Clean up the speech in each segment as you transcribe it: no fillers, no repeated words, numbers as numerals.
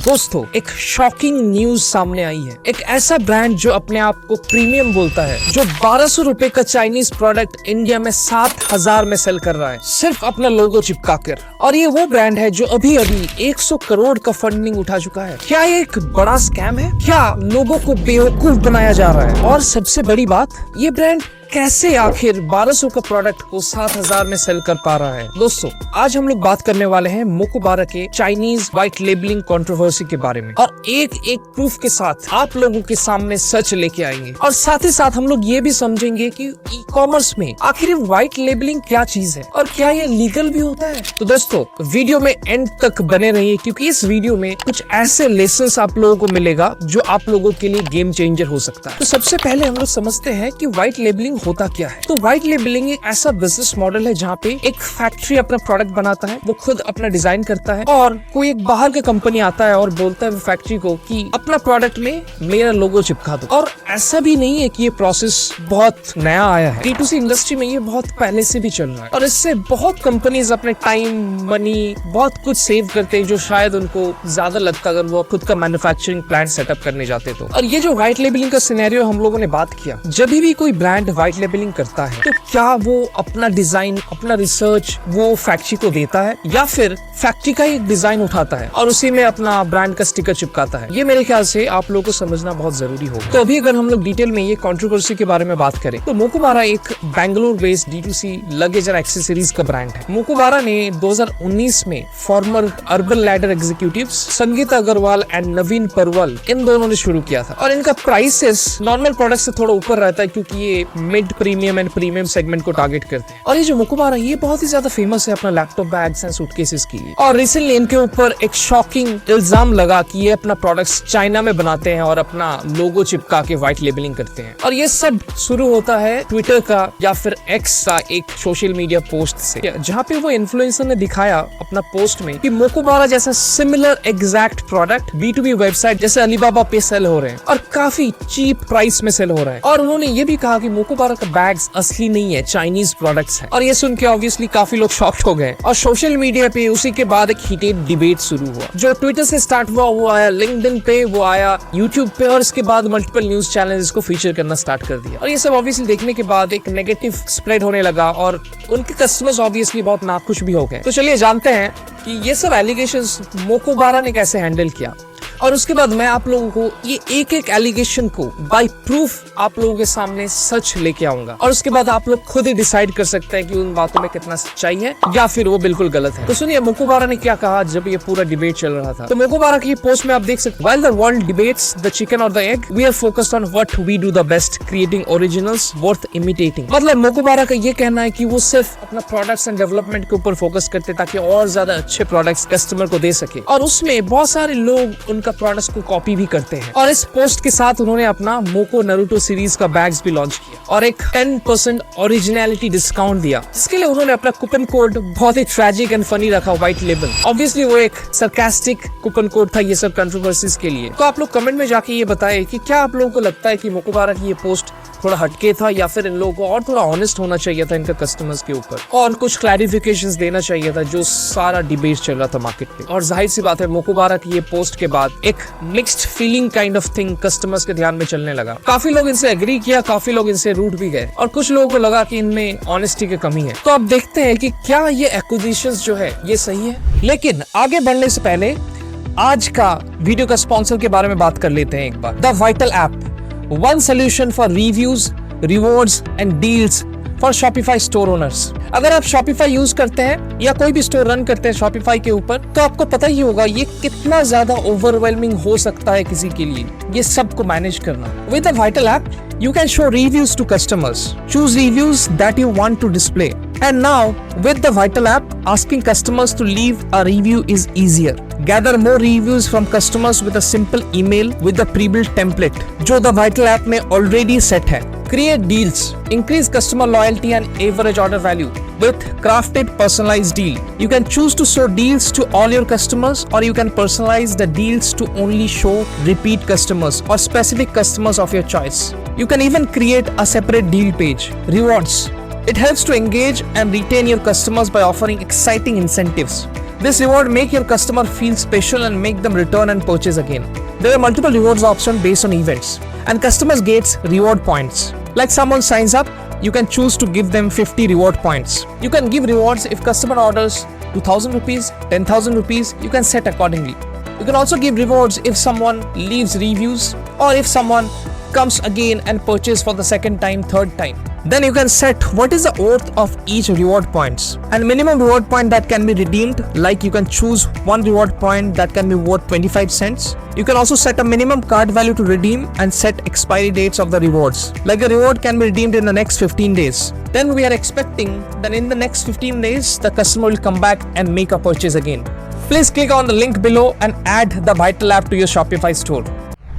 दोस्तों, एक shocking news सामने आई है। एक ऐसा ब्रांड जो अपने आप को प्रीमियम बोलता है, जो 1200 रुपए का चाइनीज प्रोडक्ट इंडिया में 7000 में सेल कर रहा है, सिर्फ अपना लोगो चिपका कर। और ये वो ब्रांड है जो अभी 100 करोड़ का फंडिंग उठा चुका है। क्या ये एक बड़ा स्कैम है? क्या लोगों को बेवकूफ बनाया जा रहा है? और सबसे बड़ी बात, ये ब्रांड कैसे आखिर 1200 का प्रोडक्ट को 7000 में सेल कर पा रहा है? दोस्तों, आज हम लोग बात करने वाले हैं मोकोबारा के चाइनीज व्हाइट लेबलिंग कंट्रोवर्सी के बारे में, और एक प्रूफ के साथ आप लोगों के सामने सच लेके आएंगे। और साथ ही साथ हम लोग ये भी समझेंगे कि ई कॉमर्स में आखिर व्हाइट लेबलिंग क्या चीज है और क्या ये लीगल भी होता है। तो दोस्तों, वीडियो में एंड तक बने रहिए, क्योंकि इस वीडियो में कुछ ऐसे लेसन्स आप लोगों को मिलेगा जो आप लोगों के लिए गेम चेंजर हो सकता है। तो सबसे पहले हम लोग समझते हैं कि व्हाइट लेबलिंग होता क्या है। तो व्हाइट लेबलिंग एक ऐसा बिजनेस मॉडल है जहाँ पे एक फैक्ट्री अपना प्रोडक्ट बनाता है, वो खुद अपना डिजाइन करता है, और कोई एक बाहर का कंपनी आता है और बोलता है वो फैक्ट्री को कि अपना प्रोडक्ट में मेरा लोगो चिपका दो। और ऐसा भी नहीं है कि ये प्रोसेस बहुत नया आया है, D2C इंडस्ट्री में ये बहुत पहले से भी चल रहा है, और इससे बहुत कंपनीज अपने टाइम, मनी, बहुत कुछ सेव करते हैं, जो शायद उनको ज्यादा लगता अगर वो खुद का मैन्युफैक्चरिंग प्लांट सेटअप करने जाते तो। और ये जो व्हाइट लेबलिंग का सिनेरियो हम लोगों ने बात किया, जब भी कोई ब्रांड व्हाइट लेबलिंग करता है तो क्या वो अपना डिजाइन, अपना रिसर्च वो फैक्ट्री को देता है, या फिर फैक्ट्री का एक डिजाइन उठाता है और उसी में अपना ब्रांड का स्टिकर चिपकाता है? ये मेरे ख्याल से आप लोगों को समझना बहुत जरूरी होगा। तो अभी अगर हम लोग डिटेल में ये कंट्रोवर्सी के बारे में बात करें, तो मोकोबारा एक बैंगलोर बेस्ड D2C लगेज और एक्सेसरीज का ब्रांड है। मोकोबारा ने 2019 में former Urban Ladder executives Sangeeta Agarwal and Naveen Parwal, इन दोनों ने शुरू किया था। और इनका प्राइसेस नॉर्मल प्रोडक्ट से थोड़ा ऊपर रहता है, क्योंकि ये mid premium and premium segment को टारगेट करते हैं। और ये जो मोकोबारा, ये बहुत ही ज्यादा फेमस है अपना लैपटॉप बैग्स एंड सूटकेसेस के लिए। और रिसेंटली इनके ऊपर एक शॉकिंग इल्जाम लगा कि ये अपना प्रोडक्ट्स चाइना में बनाते हैं और अपना लोगो चिपका के व्हाइट लेबलिंग करते हैं। और ये सब शुरू होता है ट्विटर का या फिर एक्स का एक सोशल मीडिया पोस्ट से, जहाँ पे वो इन्फ्लुएंसर ने दिखाया अपना पोस्ट में कि मोकोबारा जैसा similar exact product B2B website जैसे अलीबाबा पे सेल हो रहे हैं, और काफी चीप प्राइस में सेल हो रहा है। और उन्होंने ये भी कहा कि मोकोबारा का बैग्स असली नहीं है, चाइनीज प्रोडक्ट्स हैं। और ये सुन के ऑब्वियसली काफी लोग शॉक्ड हो गए, और सोशल मीडिया पे उसी के बाद एक हीटेड डिबेट शुरू हुआ, जो ट्विटर से स्टार्ट हुआ, वो आया लिंक्डइन पे, वो आया यूट्यूब पे, और इसके बाद मल्टीपल न्यूज चैनल इसको फीचर करना स्टार्ट कर दिया। और ये सब ऑब्वियसली देखने के बाद एक नेगेटिव स्प्रेड होने लगा, और उनके कस्टमर्स ऑब्वियसली बहुत नाखुश भी हो गए। तो चलिए जानते हैं कि ये सब एलिगेशंस मोकोबारा ने कैसे हैंडल किया, और उसके बाद मैं आप लोगों को ये एक एलिगेशन को बाय प्रूफ आप लोगों के सामने सच लेके आऊंगा, और उसके बाद आप लोग खुद ही डिसाइड कर सकते हैं कि उन बातों में कितना सच्चाई है या फिर वो बिल्कुल गलत है। तो सुनिए मोकोबारा ने क्या कहा जब ये पूरा डिबेट चल रहा था। तो मोकोबारा की पोस्ट में आप देख सकते हैं, while the world debates the chicken और the egg, we are focused on what we do the best, creating originals worth imitating. मतलब मोकोबारा का ये कहना है कि वो सिर्फ अपना प्रोडक्ट्स एंड डेवलपमेंट के ऊपर फोकस करते ताकि और ज्यादा अच्छे प्रोडक्ट्स कस्टमर को दे सके, और उसमें बहुत सारे लोग उनका प्रोडक्ट्स को कॉपी भी करते हैं। और इस पोस्ट के साथ उन्होंने अपना मोको नारुतो सीरीज का बैग्स भी लॉन्च किया और एक 10% ओरिजिनलिटी डिस्काउंट दिया, जिसके लिए उन्होंने अपना कूपन कोड बहुत ही ट्रैजिक एंड फनी रखा, व्हाइट लेबल। ऑब्वियसली वो एक सरकास्टिक कूपन कोड था ये सब कंट्रोवर्सीज के लिए। तो आप लोग कमेंट में जाके ये बताएं कि क्या आप लोगों को लगता है कि मोकोबारा की ये पोस्ट थोड़ा हटके था, या फिर इन लोगों को और थोड़ा ऑनेस्ट होना चाहिए था इनका कस्टमर्स के ऊपर, और कुछ क्लैरिफिकेशंस देना चाहिए था जो सारा डिबेट चल रहा था मार्केट पे। और जाहिर सी बात है मोकोबारा की ये पोस्ट के बाद एक mixed feeling kind of thing customers के ध्यान में चलने लगा। काफी लोग इनसे एग्री किया, काफी लोग इनसे रूठ भी गए, और कुछ लोगों को लगा कि इनमें ऑनेस्टी की कमी है। तो अब देखते हैं कि क्या ये एक्विजिशंस जो है ये सही है। लेकिन आगे बढ़ने से पहले आज का वीडियो का स्पॉन्सर के बारे में बात कर लेते हैं एक बार। The vital app, one solution for reviews, rewards and deals for Shopify store owners। अगर आप Shopify यूज करते हैं या कोई भी स्टोर रन करते हैं Shopify के ऊपर, तो आपको पता ही होगा ये कितना ज्यादा ओवरवेलमिंग हो सकता है किसी के लिए ये सब को मैनेज करना। With the Vital app, you can show reviews to customers, choose reviews that you want to display, and now with the Vital app, asking customers to leave a review is easier. Gather more reviews from customers with a simple email with the pre-built template जो the Vital app में already set है। Create deals, increase customer loyalty and average order value with crafted personalized deal. You can choose to show deals to all your customers, or you can personalize the deals to only show repeat customers or specific customers of your choice. You can even create a separate deal page. Rewards. It helps to engage and retain your customers by offering exciting incentives. This reward make your customer feel special and make them return and purchase again. There are multiple rewards options based on events, and customers gets reward points. Like someone signs up, you can choose to give them 50 reward points. You can give rewards if customer orders 2,000 rupees, 10,000 rupees, you can set accordingly. You can also give rewards if someone leaves reviews or if someone comes again and purchase for the second time, third time. Then you can set what is the worth of each reward points and minimum reward point that can be redeemed. Like you can choose one reward point that can be worth 25 cents. You can also set a minimum card value to redeem and set expiry dates of the rewards. Like a reward can be redeemed in the next 15 days. Then we are expecting that in the next 15 days, the customer will come back and make a purchase again. Please click on the link below and add the Vital app to your Shopify store.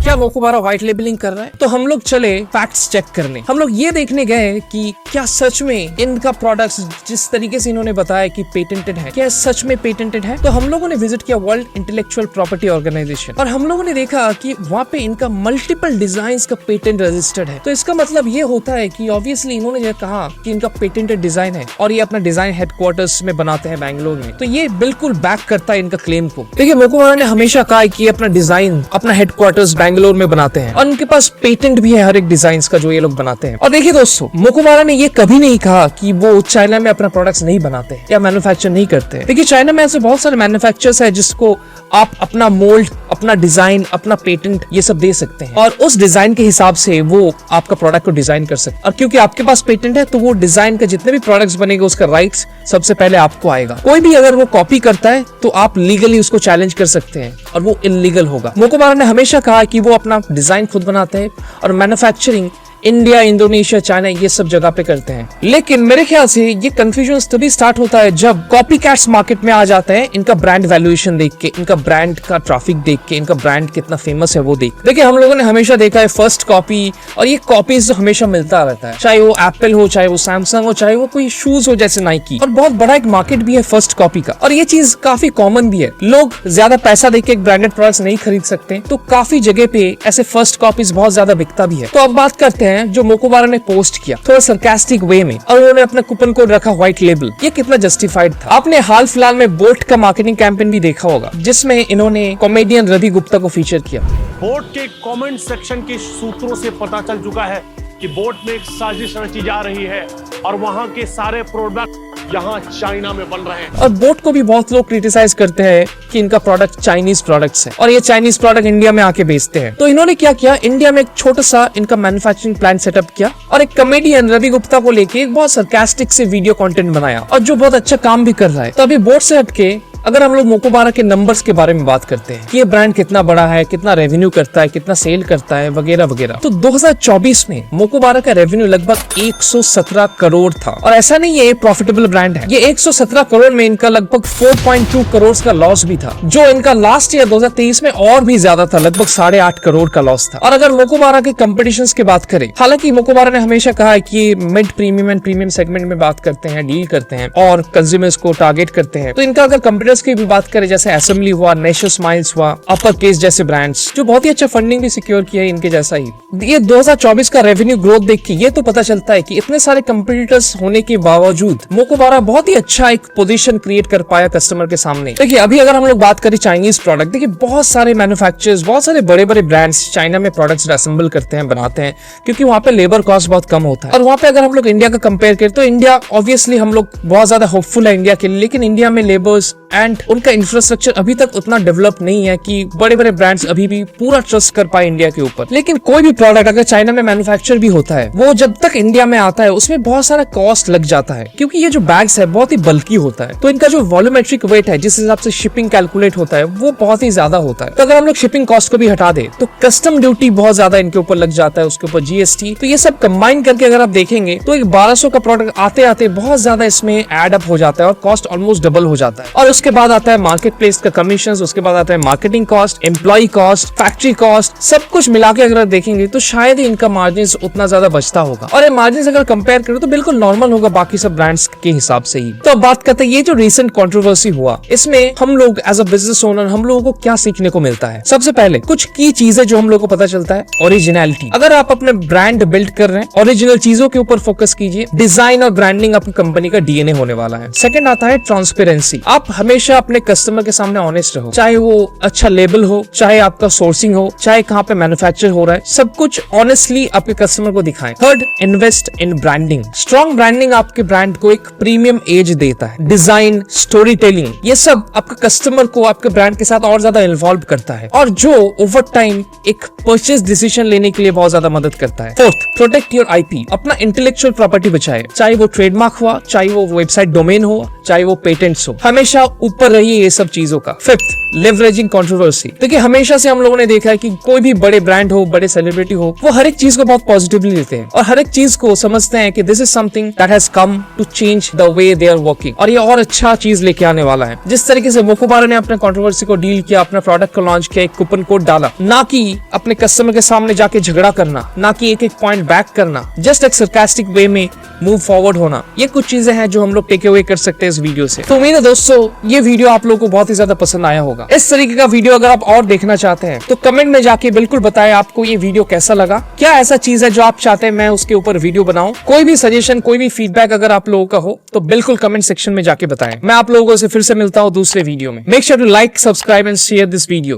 क्या Mokobara white labelling कर रहा है? तो हम लोग चले facts check करने। हम लोग ये देखने गए कि क्या सच में इनका प्रोडक्ट्स जिस तरीके से इन्होंने बताया कि पेटेंटेड है, क्या सच में पेटेंटेड है? तो हम लोगों ने विजिट किया वर्ल्ड इंटेलेक्चुअल प्रॉपर्टी ऑर्गेनाइजेशन और हम लोगों ने देखा कि वहाँ पे इनका मल्टीपल डिजाइन्स का पेटेंट रजिस्टर्ड है। तो इसका मतलब ये होता है कि ऑब्वियसली इन्होंने जो कहा कि इनका पेटेंटेड डिजाइन है और ये अपना डिजाइन हेडक्वार्टर्स में बनाते हैं बैंगलोर में, तो ये बिल्कुल बैक करता है इनका क्लेम को। देखिए मोकोबारा ने हमेशा कहा कि अपना डिजाइन अपना हेडक्वार्टर्स बैंगलोर में बनाते हैं और उनके पास पेटेंट भी है हर एक डिजाइन्स का जो ये लोग बनाते हैं। और देखिए दोस्तों, मोकोबारा ने ये कभी नहीं कहा कि वो चाइना में अपना प्रोडक्ट्स नहीं बनाते या मैन्युफैक्चर नहीं करते। देखिए चाइना में ऐसे बहुत सारे मैन्युफैक्चरर्स है जिसको आप अपना मोल्ड, अपना डिजाइन, अपना पेटेंट ये सब दे सकते हैं और उस डिजाइन के हिसाब से वो आपका प्रोडक्ट को डिजाइन कर सकते हैं। और क्योंकि आपके पास पेटेंट है तो वो डिजाइन का जितने भी प्रोडक्ट्स बनेंगे उसका राइट्स सबसे पहले आपको आएगा। कोई भी अगर वो कॉपी करता है तो आप लीगली उसको चैलेंज कर सकते हैं और वो इलीगल होगा। मोकोबारा ने हमेशा कहा कि वो अपना डिजाइन खुद बनाते हैं और मैन्युफैक्चरिंग इंडिया, इंडोनेशिया, चाइना ये सब जगह पे करते हैं। लेकिन मेरे ख्याल से ये कंफ्यूजन तभी स्टार्ट होता है जब कॉपी कैट्स मार्केट में आ जाते हैं, इनका ब्रांड वैल्यूएशन देख के, इनका ब्रांड का ट्रैफिक देख के, इनका ब्रांड कितना फेमस है वो देख। देखिए हम लोगों ने हमेशा देखा है फर्स्ट कॉपी, और ये कॉपीज तो हमेशा मिलता रहता है, चाहे वो एप्पल हो, चाहे वो सैमसंग हो, चाहे वो कोई शूज हो जैसे नाइकी। और बहुत बड़ा एक मार्केट भी है फर्स्ट कॉपी का और ये चीज काफी कॉमन भी है। लोग ज्यादा पैसा देके एक ब्रांडेड प्रोडक्ट्स नहीं खरीद सकते, तो काफी जगह पे ऐसे फर्स्ट कॉपीज बहुत ज्यादा बिकता भी है। तो अब बात करते हैं जो मोकोबारा ने पोस्ट किया थोड़ा सरकास्टिक वे में और उन्होंने अपना कूपन कोड रखा व्हाइट लेबल, ये कितना जस्टिफाइड था। आपने हाल फिलहाल में बोट का मार्केटिंग कैंपेन भी देखा होगा जिसमें इन्होंने कॉमेडियन रवि गुप्ता को फीचर किया। बोट के कमेंट सेक्शन के सूत्रों से पता चल चुका है कि बोट में एक साजिश रची जा रही है और वहां के सारे प्रोडक्ट यहाँ चाइना में बन रहे हैं। और बोट को भी बहुत लोग क्रिटिसाइज करते हैं कि इनका प्रोडक्ट चाइनीज प्रोडक्ट्स है और ये चाइनीज प्रोडक्ट इंडिया में आके बेचते हैं। तो इन्होंने क्या किया, इंडिया में एक छोटा सा इनका मैन्युफैक्चरिंग प्लांट सेटअप किया और एक कॉमेडियन रवि गुप्ता को लेके एक बहुत सरकास्टिक से वीडियो कंटेंट बनाया और जो बहुत अच्छा काम भी कर रहा है। तो अभी बोट से हटके अगर हम लोग मोकोबारा के नंबर्स के बारे में बात करते हैं कि ये ब्रांड कितना बड़ा है, कितना रेवेन्यू करता है, कितना सेल करता है वगैरह वगैरह, तो 2024 में मोकोबारा का रेवेन्यू लगभग 117 करोड़ था। और ऐसा नहीं है ये प्रॉफिटेबल ब्रांड है, ये 117 करोड़ में इनका लगभग 4.2 करोड़ का लॉस भी था, जो इनका लास्ट ईयर 2023 में और भी ज्यादा था, लगभग 8.5 करोड़ का लॉस था। और अगर मोकोबारा के कंपटीशन की बात करें, हालांकि मोकोबारा ने हमेशा कहा है कि mid premium and premium segment में बात करते हैं, डील करते हैं और कंज्यूमर्स को टारगेट करते हैं, तो इनका अगर कंपटीटर्स की भी बात करें जैसे असेंबली हुआ, नेशो स्माइल्स हुआ, अपर केस जैसे ब्रांड्स जो बहुत ही अच्छा फंडिंग भी सिक्योर किया है इनके जैसा ही, ये 2024 का रेवेन्यू ग्रोथ देख के ये तो पता चलता है कि इतने सारे कंपटीटर्स होने के बावजूद मोकोबारा बहुत ही अच्छा एक पोजीशन क्रिएट कर पाया कस्टमर के सामने। देखिए अभी अगर हम लोग बात करें चाइनीज प्रोडक्ट, देखिए बहुत सारे मैन्युफैक्चरर्स, बहुत सारे बड़े बड़े ब्रांड्स चाइना में प्रोडक्ट्स असेंबल करते हैं, बनाते हैं, क्योंकि वहाँ पे लेबर कॉस्ट बहुत कम होता है। और वहाँ पे अगर हम लोग इंडिया का कंपेयर करें तो इंडिया ऑब्वियसली हम लोग बहुत ज्यादा होपफुल है इंडिया के लिए, लेकिन इंडिया में लेबर्स एंड उनका इंफ्रास्ट्रक्चर अभी तक उतना डेवलप नहीं है कि बड़े बड़े ब्रांड्स अभी भी पूरा ट्रस्ट कर पाए इंडिया के ऊपर। लेकिन कोई भी प्रोडक्ट अगर चाइना में मैन्युफैक्चर भी होता है, वो जब तक इंडिया में आता है उसमें बहुत सारा कॉस्ट लग जाता है, क्योंकि ये जो बैग्स है बहुत ही बल्की होता है, तो इनका जो वॉल्यूमेट्रिक वेट है जिस हिसाब से शिपिंग कैलकुलेट होता है वो बहुत ही ज्यादा होता है। तो अगर हम लोग शिपिंग कॉस्ट को भी हटा दे तो कस्टम ड्यूटी बहुत ज्यादा इनके ऊपर लग जाता है, उसके ऊपर जीएसटी, तो ये सब कंबाइन करके अगर आप देखेंगे तो एक 1200 का प्रोडक्ट आते आते बहुत ज्यादा इसमें एड अप हो जाता है और कॉस्ट ऑलमोस्ट डबल हो जाता है। और उसके बाद आता है मार्केट प्लेस का कमीशन, उसके बाद आता है marketing cost, employ cost, factory cost, सब कुछ मिला के अगर देखेंगे तो शायद ही इनका मार्जिन उतना ज्यादा बचता होगा। और ये मार्जिन अगर कंपेयर करें तो बिल्कुल नॉर्मल होगा बाकी सब ब्रांड्स के हिसाब से ही। तो अब बात करते हैं ये जो रिसेंट कंट्रोवर्सी हुआ, इसमें हम लोग एज अ बिजनेस ओनर हम लोगों को क्या सीखने को मिलता है। सबसे पहले कुछ की चीजें जो हम लोगों को पता चलता है, ओरिजिनलिटी। अगर आप अपने ब्रांड बिल्ड कर रहे हैं, ओरिजिनल चीजों के ऊपर फोकस कीजिए। डिजाइन और ब्रांडिंग आपकी कंपनी का डीएनए होने वाला है। सेकंड आता है ट्रांसपेरेंसी। आप हमेशा हमेशा अपने कस्टमर के सामने ऑनेस्ट रहो, चाहे वो अच्छा लेबल हो, चाहे आपका सोर्सिंग हो, चाहे कहाँ पे मैन्युफैक्चर हो रहा है, सब कुछ ऑनेस्टली आपके कस्टमर को दिखाएं। Third, invest in branding. Strong branding आपके ब्रांड को एक प्रीमियम एज देता है। डिजाइन, स्टोरी टेलिंग, ये सब आपके कस्टमर को आपके ब्रांड के साथ और ज्यादा इन्वॉल्व करता है और जो ओवर टाइम एक परचेज डिसीजन लेने के लिए बहुत ज्यादा मदद करता है। Fourth, protect your IP. अपना इंटेलेक्चुअल प्रॉपर्टी बचाए, चाहे वो ट्रेडमार्क हुआ, चाहे वो वेबसाइट डोमेन हो, चाहे वो पेटेंट्स हो, हमेशा ऊपर रहिए ये सब चीजों का। Fifth, leveraging controversy. देखिए हमेशा से हम लोगों ने देखा है कि कोई भी बड़े ब्रांड हो, बड़े सेलिब्रिटी हो, वो हर एक चीज को बहुत पॉजिटिवली लेते हैं और हर एक चीज को समझते हैं कि this is something that has come to change the way they are working, और ये और अच्छा चीज लेके आने वाला है। जिस तरीके से मोकोबारा ने अपने कंट्रोवर्सी को डील किया, अपने प्रोडक्ट को लॉन्च किया, एक कूपन कोड डाला, ना कि अपने कस्टमर के सामने जाके झगड़ा करना, ना कि एक पॉइंट बैक करना, जस्ट एक सरकास्टिक वे में मूव फॉरवर्ड होना, ये कुछ चीजें हैं जो हम लोग टेक अवे कर सकते हैं इस वीडियो से। तो उम्मीद है दोस्तों ये वीडियो आप लोगों को बहुत ही ज्यादा पसंद आया होगा। इस तरीके का वीडियो अगर आप और देखना चाहते हैं तो कमेंट में जाके बिल्कुल बताएं आपको ये वीडियो कैसा लगा, क्या ऐसा चीज है जो आप चाहते हैं मैं उसके ऊपर वीडियो बनाऊं। कोई भी सजेशन, कोई भी फीडबैक अगर आप लोगों का हो तो बिल्कुल कमेंट सेक्शन में जाके बताएं। मैं आप लोगों से फिर से मिलता हूं दूसरे वीडियो में। Make sure to like, subscribe and share this video.